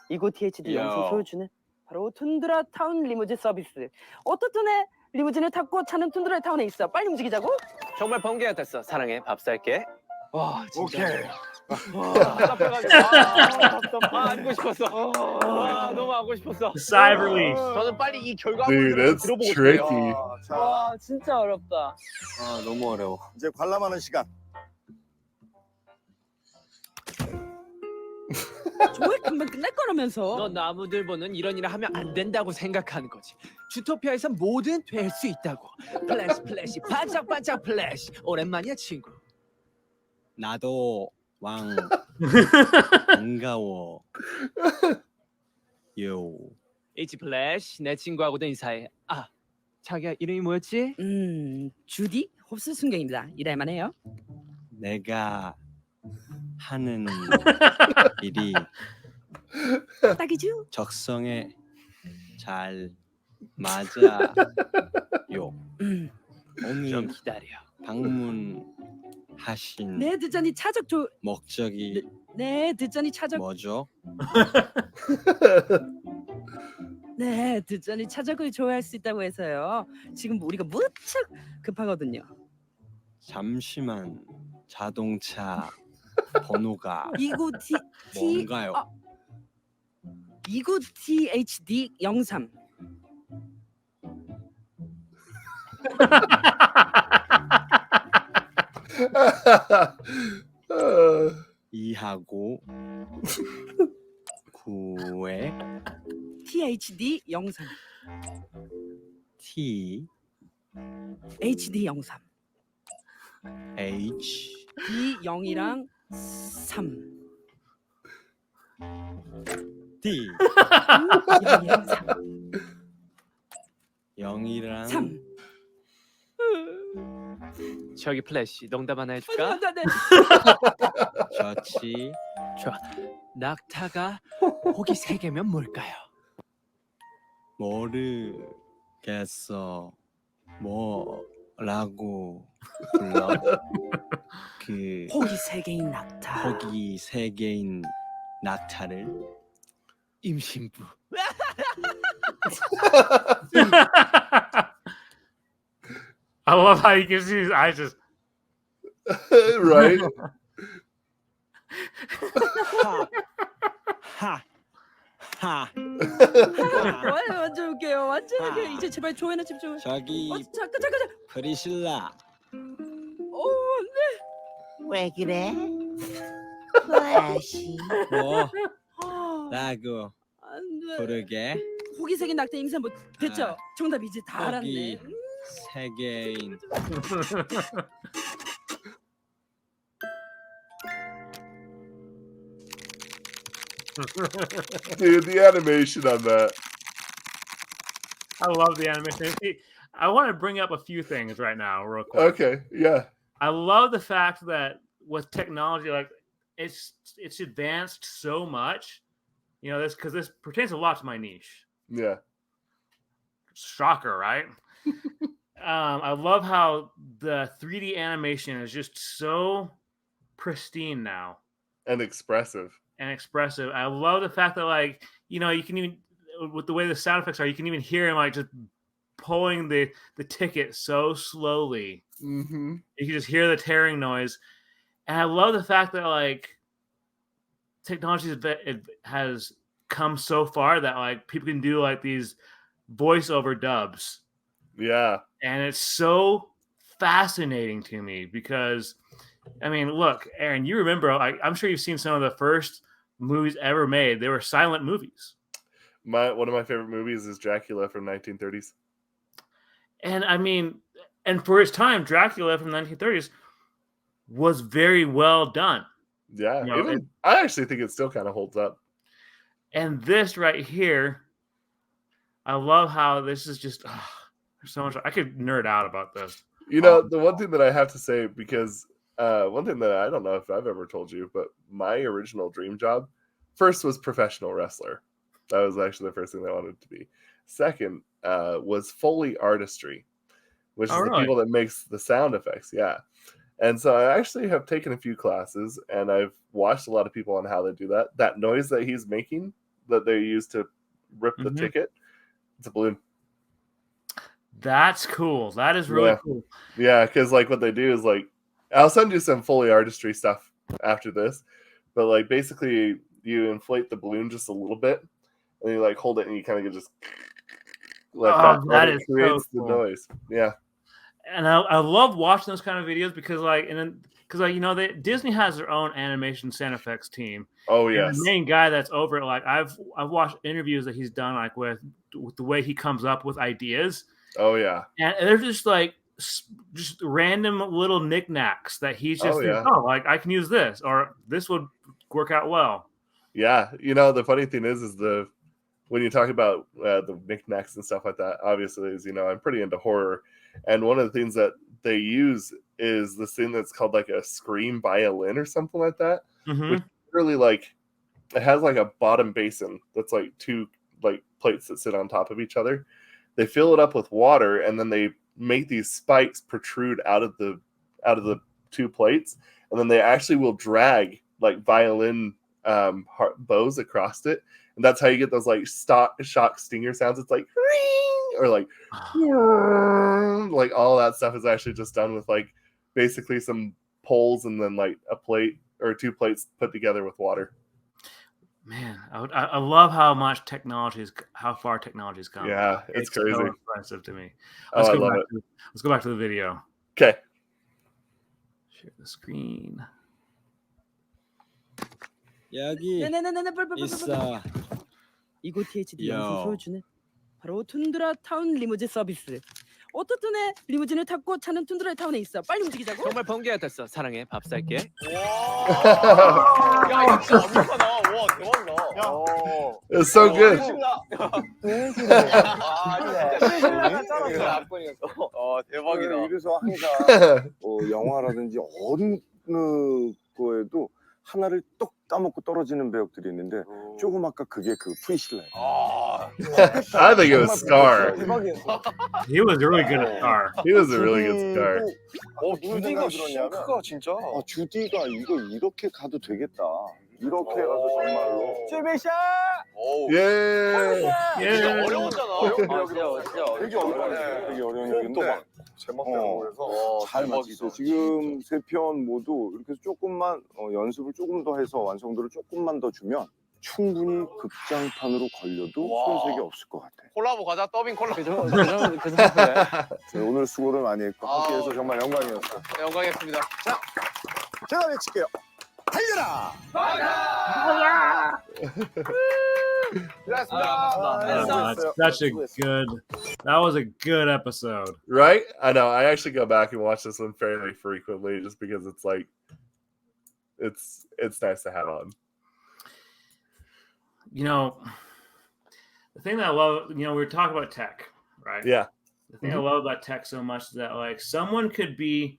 이곳 THD 야. 영상 소유주는 바로 툰드라 타운 리무진 서비스. 오토톤의 리무진을 탔고 차는 툰드라 타운에 있어. 빨리 움직이자고. 정말 번개 같았어. 사랑해. 밥 살게. 와 진짜. 오케이. 답답해가지고. 안고 싶었어. 너무 안고 싶었어. Sigh of relief. 저는 빨리 이 Dude, 결과물을 that's 들어보고 tricky. 싶어요. 자, 와 진짜 어렵다. 아 너무 어려워. 이제 관람하는 시간. 조회 금방 끝날 거라면서. 너 나무들 보는 이런 일을 하면 안 된다고 생각하는 거지. 주토피아에서 뭐든 될 수 있다고. 플래시 반짝반짝 플래시. 오랜만이야 친구. 나도 왕 반가워. 요. H 플래시 내 친구하고도 인사해. 아 자기야 이름이 뭐였지? 주디 홉스 순경입니다. 일할만 해요. 내가 하는 일이 딱이죠? 적성에 잘 맞아요. 오늘 좀 기다려. 방문하신 네 듣자니 차적 조. 목적이 네 듣자니 차적. 뭐죠? 네 듣자니 차적을 조회할 수 있다고 해서요. 지금 우리가 무척 급하거든요. 잠시만. 자동차 번호가 이구 뭔가요? 이구 THD 03. 이하고 9에 THD 03. T HD 03. H D 0이랑 3. D 0이랑 3. 0이랑 3. 저기 플래시 농담 하나 해줄까? 좋지. 좋아. 낙타가 혹이 3개면 뭘까요? 모르겠어. 뭐라고 불러? 그 혹이 3개인 낙타. 혹이 3개인 낙타를 임신부. I love how you can see his eyes just. Right? 하. 완전 웃겨요. 완전 웃겨요. 이제 제발 조회나 집중. 저기 잠깐. 프리실라. 왜 그래? 플래시. 뭐라고 부르게. 호기색인 낙태 임산 뭐 됐죠? 아, 정답 이제 다 거기 알았네. 세계인. Dude, the animation on that. I love the animation. See, I want to bring up a few things right now, real quick. Okay, yeah. I love the fact that with technology, like it's advanced so much. You know, this because this pertains a lot to my niche. Yeah. Shocker, right? I love how the 3D animation is just so pristine now And expressive. and expressive. I love the fact that, like, you know, you can even with the way the sound effects are, you can even hear him like just pulling the ticket so slowly. Mm-hmm. You can just hear the tearing noise, and I love the fact that like technology has come so far that like people can do like these voiceover dubs. Yeah. And it's so fascinating to me because, I mean, look, Aaron, you remember, I'm sure you've seen some of the first movies ever made. They were silent movies. One of my favorite movies is Dracula from 1930s. And I mean, and for its time, Dracula from the 1930s was very well done. Yeah. You know, I actually think it still kind of holds up. And this right here, I love how this is just there's so much. I could nerd out about this. You know, the one thing that I have to say, because one thing that I don't know if I've ever told you, but my original dream job first was professional wrestler. That was actually the first thing that I wanted to be. Second was Foley artistry, which is the people that makes the sound effects. Yeah. And so I actually have taken a few classes, and I've watched a lot of people on how they do that. That noise that he's making that they use to rip the ticket, it's a balloon. That's cool. That is really cool. Yeah, because like what they do is like, I'll send you some Foley artistry stuff after this, but like basically you inflate the balloon just a little bit, and you like hold it, and you kind of just like that is creates so cool. the noise. Yeah. And I love watching those kind of videos because you know Disney has their own animation sound effects team. Oh and yes. the main guy that's over it, like I've watched interviews that he's done like with the way he comes up with ideas. Oh yeah. And they're just like just random little knickknacks that he's just like I can use this or this would work out well. Yeah, you know the funny thing is when you talk about the knickknacks and stuff like that, obviously, is I'm pretty into horror, and one of the things that they use is this thing that's called like a scream violin or something like that, which really like it has like a bottom basin that's like two like plates that sit on top of each other. They fill it up with water, and then they make these spikes protrude out of the two plates, and then they actually will drag like violin bows across it, and that's how you get those like shock stinger sounds. It's like or like all that stuff is actually just done with like basically some poles and then like a plate or two plates put together with water. Man, I love how far technology has come. Yeah, it's crazy. So impressive to me. Let's go back to the video. Okay. Share the screen. 여기 있어. 이곳 THD 영상 보여주네. 바로 툰드라 타운 리무진 서비스. 어떻든 리무진을 탔고 차는 툰드라 타운에 있어. 빨리 움직이자고. 정말 번개 같았어. 사랑해. 밥 살게. 야 이거 진짜 완벽하다. 와 대박이다. It's so good. 대박이다. 이래서 항상 영화라든지 어느 거에도 하나를 똑 까먹고 떨어지는 배역들이 있는데 조금 아까 그게 그 프리실라예요. I think it was Scar. He was really good at Scar. He was a really good Scar. 주디가 싱크가 진짜. 주디가 이거 이렇게 가도 되겠다. 이렇게 가서 정말로. 쯔비샤. 예. 진짜 어려웠잖아. 되게 어려운 얘기인데 제목대로 그래서 잘 맞췄어요. 지금 세 편 모두 이렇게 조금만 연습을 조금 더 해서 완성도를 조금만 더 주면 충분히 극장판으로 걸려도 손색이 없을 것 같아. 콜라보 가자. 더빙 콜라보. 오늘 수고를 많이 했고 함께해서 정말 영광이었어. 영광이었습니다. 자, 제가 외칠게요. 달려라! That's such a good. That was a good episode, right? I know. I actually go back and watch this one fairly frequently, just because it's like, it's nice to have on. You know, the thing that I love, you know, we were talking about tech, right? Yeah. The thing I love about tech so much is that like someone could be,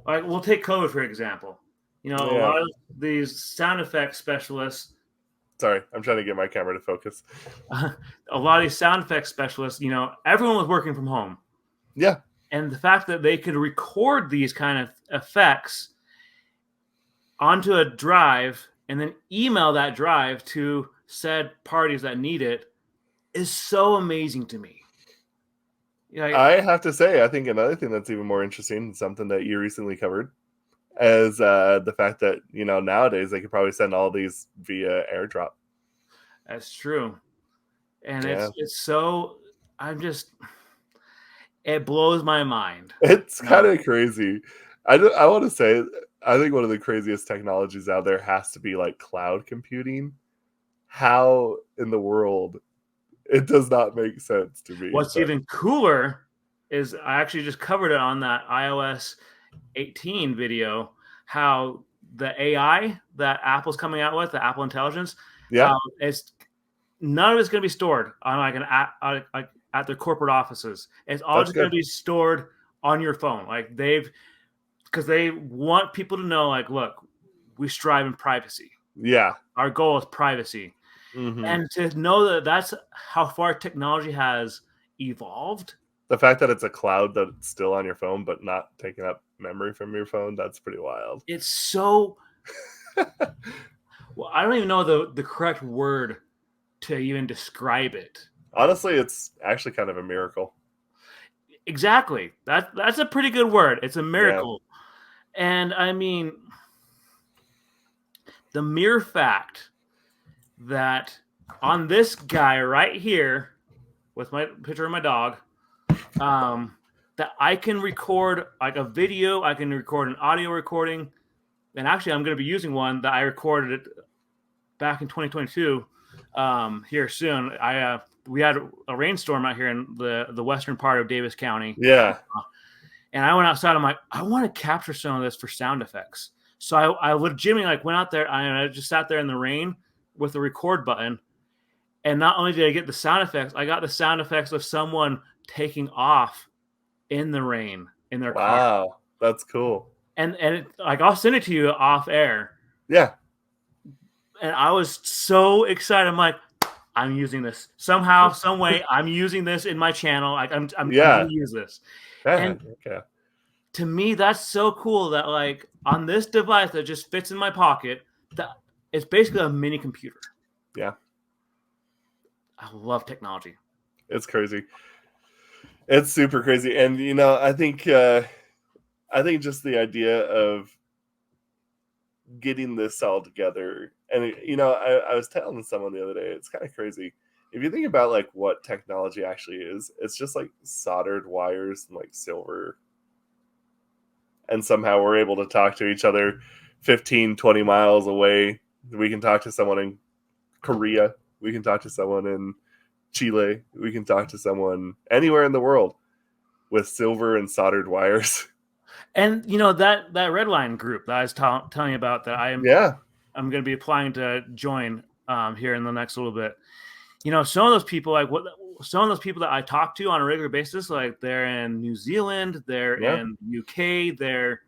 like, we'll take COVID for example. You know, a lot of these sound effects specialists. Sorry, I'm trying to get my camera to focus. A lot of these sound effects specialists, you know, everyone was working from home. Yeah. And the fact that they could record these kind of effects onto a drive and then email that drive to said parties that need it is so amazing to me. I have to say, I think another thing that's even more interesting, something that you recently covered, is the fact that, you know, nowadays they could probably send all these via airdrop. That's true. And it's so, it blows my mind. It's kind of crazy. I want to say, I think one of the craziest technologies out there has to be like cloud computing. How in the world? It does not make sense to me. What's even cooler is I actually just covered it on that iOS 18 video, how the AI that Apple's coming out with, the Apple Intelligence, it's none of it's going to be stored on like at their corporate offices. It's all just going to be stored on your phone. Like because they want people to know, like, look, we strive in privacy. Yeah. Our goal is privacy. Mm-hmm. And to know that that's how far technology has evolved. The fact that it's a cloud that's still on your phone, but not taking up memory from your phone, that's pretty wild. It's so... Well, I don't even know the correct word to even describe it. Honestly, it's actually kind of a miracle. Exactly. That's a pretty good word. It's a miracle. Yeah. And I mean, the mere fact that on this guy right here with my picture of my dog, that I can record like a video, I can record an audio recording, and actually I'm going to be using one that I recorded back in 2022 here soon. We had a rainstorm out here in the western part of Davis County. Yeah. And I went outside. I'm like, I want to capture some of this for sound effects. So I legitimately like went out there. I just sat there in the rain with the record button. And not only did I get the sound effects, I got the sound effects of someone taking off in the rain in their car. Wow, that's cool. And like I'll send it to you off air. Yeah. And I was so excited. I'm like, I'm using this somehow, some way. I'm using this in my channel. Like I'm going to use this. And to me, that's so cool that like on this device that just fits in my pocket, that it's basically a mini computer. Yeah. I love technology. It's crazy. It's super crazy. And, you know, I think just the idea of getting this all together, and, you know, I was telling someone the other day, it's kind of crazy. If you think about like what technology actually is, it's just like soldered wires and like silver. And somehow we're able to talk to each other 15, 20 miles away. We can talk to someone in Korea. We can talk to someone in Chile. We can talk to someone anywhere in the world with silver and soldered wires. And, you know, that Red Line group that I was telling you about that I'm going to be applying to join here in the next little bit. You know, some of those people that I talk to on a regular basis, like they're in New Zealand, they're in UK, they're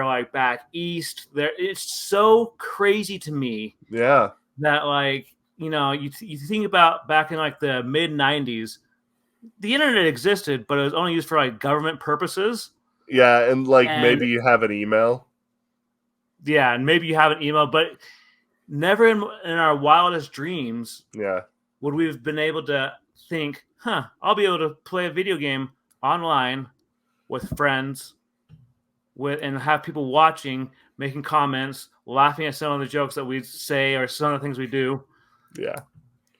like back east. It's so crazy to me. Yeah. That like, you know, you think about back in like the mid 90s, the internet existed, but it was only used for like government purposes. Yeah, and maybe you have an email. Yeah, and maybe you have an email, but never in our wildest dreams would we have been able to think, I'll be able to play a video game online with friends and have people watching, making comments, laughing at some of the jokes that we say or some of the things we do. Yeah.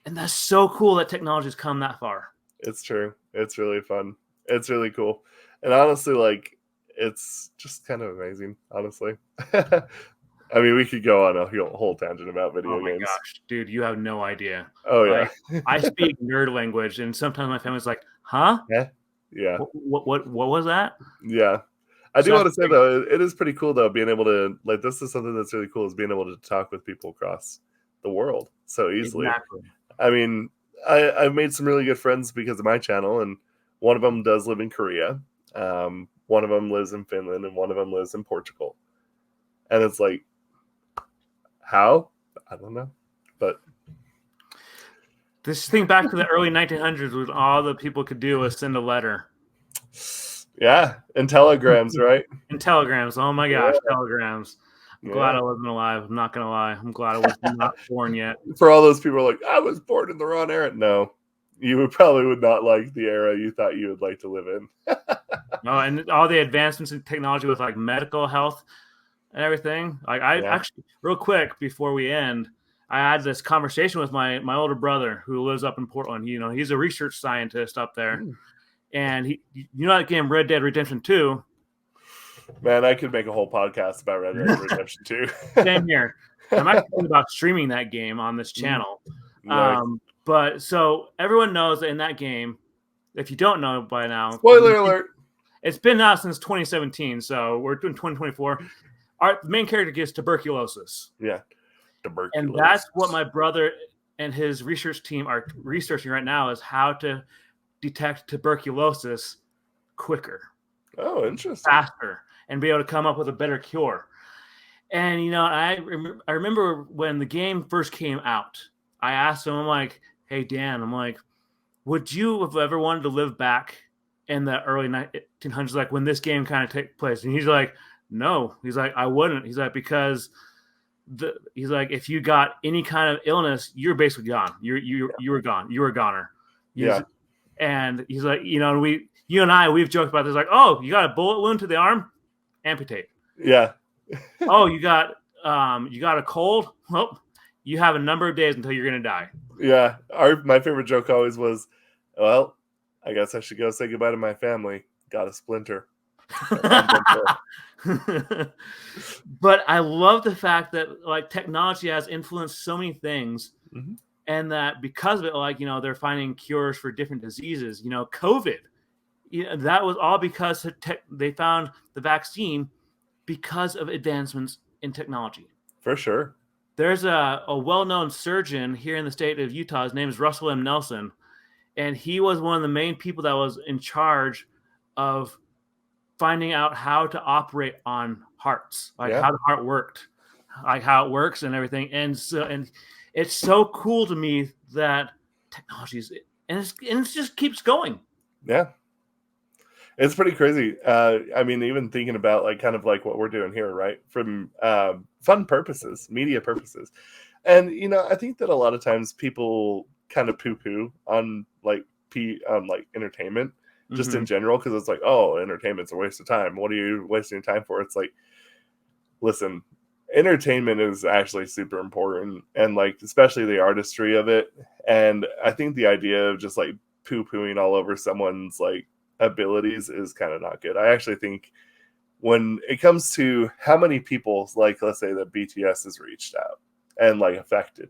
And that's so cool that technology has come that far. It's true. It's really fun. It's really cool. And honestly, like, it's just kind of amazing, honestly. I mean, we could go on a whole tangent about video games. Gosh, dude, you have no idea. Oh yeah, I speak nerd language, and sometimes my family's like, "Huh? Yeah. What was that?" Yeah. I do want to say though, it is pretty cool though, being able to like this is something that's really cool is being able to talk with people across the world so easily. Exactly. I mean, I've made some really good friends because of my channel, and one of them does live in Korea. One of them lives in Finland, and one of them lives in Portugal. And it's like, how? I don't know, but this thing back to the early 1900s, when all the people could do was send a letter. Yeah, and telegrams, right? And telegrams. Oh my gosh, telegrams. I'm glad I wasn't alive. I'm not gonna lie. I'm glad I was not born yet. For all those people like, I was born in the wrong era. No, you probably would not like the era you thought you would like to live in. No, and all the advancements in technology with like medical health and everything. Like actually, real quick before we end, I had this conversation with my older brother who lives up in Portland. You know, he's a research scientist up there. And that game Red Dead Redemption 2. Man, I could make a whole podcast about Red Dead Redemption 2. Same here. I'm actually thinking about streaming that game on this channel. Nice. But so everyone knows that in that game, if you don't know by now, spoiler alert, it's been out since 2017. So we're doing 2024. The main character gets tuberculosis. Yeah, tuberculosis. And that's what my brother and his research team are researching right now, is how to detect tuberculosis quicker. Oh, interesting. Faster, and be able to come up with a better cure. And I remember when the game first came out, I asked him, I'm like, hey Dan, I'm like, would you have ever wanted to live back in the early 1900s, like when this game kind of took place? And he's like, no. He's like, I wouldn't. He's like, because he's like, if you got any kind of illness, you're basically gone. You were gone. You were a goner. And he's like, you and I, we've joked about this, like, oh, you got a bullet wound to the arm? Amputate. Yeah. Oh, you got a cold? Well, you have a number of days until you're gonna die. Yeah. My favorite joke always was, well, I guess I should go say goodbye to my family. Got a splinter. But I love the fact that like technology has influenced so many things. Mm-hmm. And that because of it, like, they're finding cures for different diseases. COVID, that was all because they found the vaccine because of advancements in technology. For sure. There's a well-known surgeon here in the state of Utah. His name is Russell M. Nelson. And he was one of the main people that was in charge of finding out how to operate on hearts, like how the heart worked, like how it works and everything. And it's so cool to me that technology is, and it just keeps going. Yeah. It's pretty crazy. I mean, even thinking about like kind of like what we're doing here, right? From fun purposes, media purposes. And, I think that a lot of times people kind of poo-poo on like entertainment just in general, because it's like, oh, entertainment's a waste of time. What are you wasting your time for? It's like, listen, entertainment is actually super important, and like especially the artistry of it. And I think the idea of just like poo-pooing all over someone's like abilities is kind of not good. I actually think when it comes to how many people, like let's say that BTS has reached out and like affected,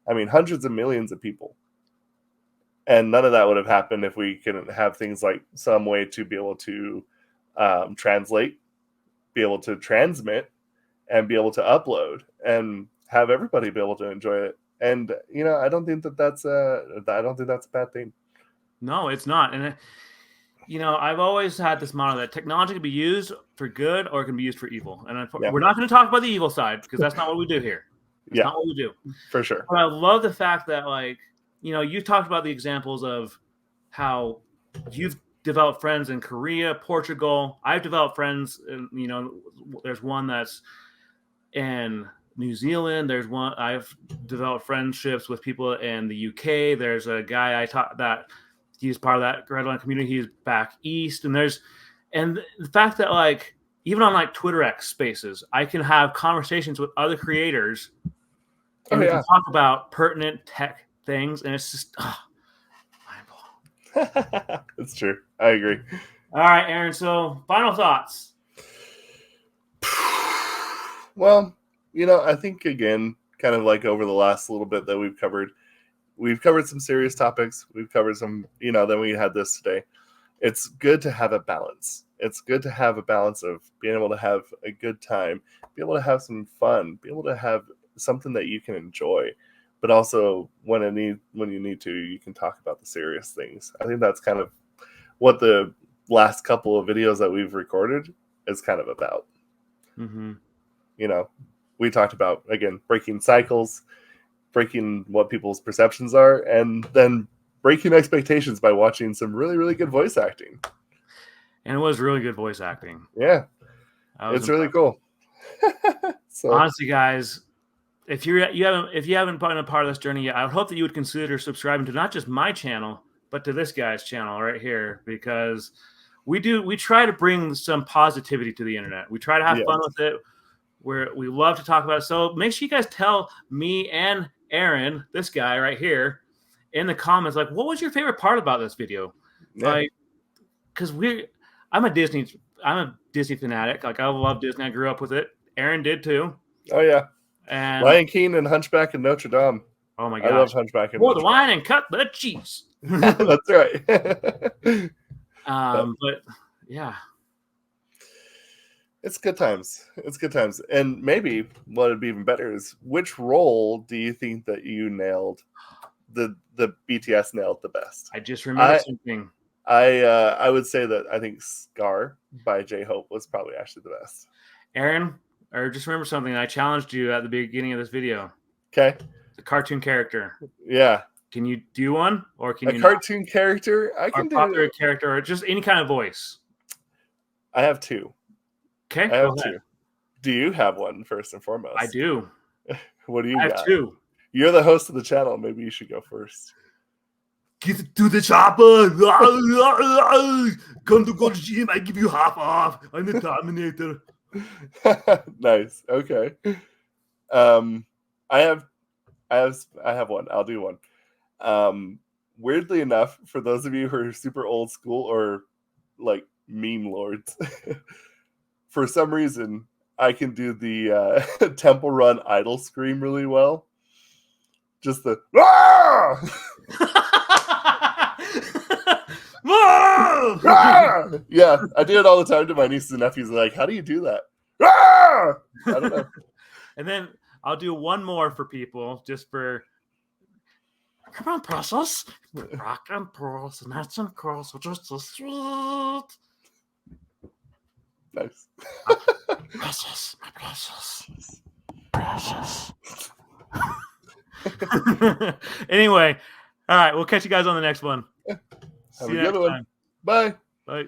I mean hundreds of millions of people, and none of that would have happened if we couldn't have things like some way to be able to translate, be able to transmit, and be able to upload and have everybody be able to enjoy it. And I don't think that's a bad thing. No, it's not. And I've always had this motto that technology can be used for good or it can be used for evil. And we're not going to talk about the evil side because that's not what we do here. That's not what we do. For sure. But I love the fact that like, you talked about the examples of how you've developed friends in Korea, Portugal. I've developed friends, there's one that's in New Zealand. There's one I've developed friendships with people in the UK. There's a guy I taught that he's part of that Red Line community. He's back east, and the fact that like even on like Twitter X Spaces, I can have conversations with other creators and we can talk about pertinent tech things, and it's just mind-blowing. It's true. I agree. All right, Aaron. So final thoughts. Well, I think again, kind of like over the last little bit that we've covered some serious topics. We've covered some, then we had this today. It's good to have a balance. It's good to have a balance of being able to have a good time, be able to have some fun, be able to have something that you can enjoy, but also when you need to, you can talk about the serious things. I think that's kind of what the last couple of videos that we've recorded is kind of about. Mm-hmm. We talked about, again, breaking cycles, breaking what people's perceptions are, and then breaking expectations by watching some really, really good voice acting. And it was really good voice acting. Yeah. It's really cool. So, honestly, guys, if you haven't been a part of this journey yet, I would hope that you would consider subscribing to not just my channel, but to this guy's channel right here, because we try to bring some positivity to the internet. We try to have fun with it. We love to talk about it. So make sure you guys tell me and Aaron, this guy right here, in the comments, like, what was your favorite part about this video? Yeah. Like, because I'm a Disney fanatic. Like, I love Disney. I grew up with it. Aaron did too. Oh yeah. And Lion King and Hunchback of Notre Dame. Oh my gosh. I love Hunchback of Pour Notre the wine and cut the cheese. That's right. But yeah. It's good times. And maybe what would be even better is, which role do you think that you nailed? The BTS nailed the best. I just remembered something. I would say that I think Scar by J-Hope was probably actually the best. Aaron, or just remember something. I challenged you at the beginning of this video. Okay. The cartoon character. Yeah. Can you do one, or can you cartoon character? I can do popular character, or just any kind of voice. I have two. Okay, I have two. Do you have one first and foremost? I do. What do you got? I have two. You're the host of the channel. Maybe you should go first. Get to the chopper. Come to go to gym. I give you half off. I'm the Terminator. Nice. Okay. I have one. I'll do one. Weirdly enough, for those of you who are super old school or like meme lords, for some reason I can do the Temple Run idol scream really well. Just the yeah, I do it all the time to my nieces and nephews. They're like, how do you do that? I don't know. And then I'll do one more for people, just for come on, process, rock and pearls, and that's and curls are just so sweet. Nice. Precious, my precious. Anyway, all right, we'll catch you guys on the next one. Have a good one. Bye. Bye.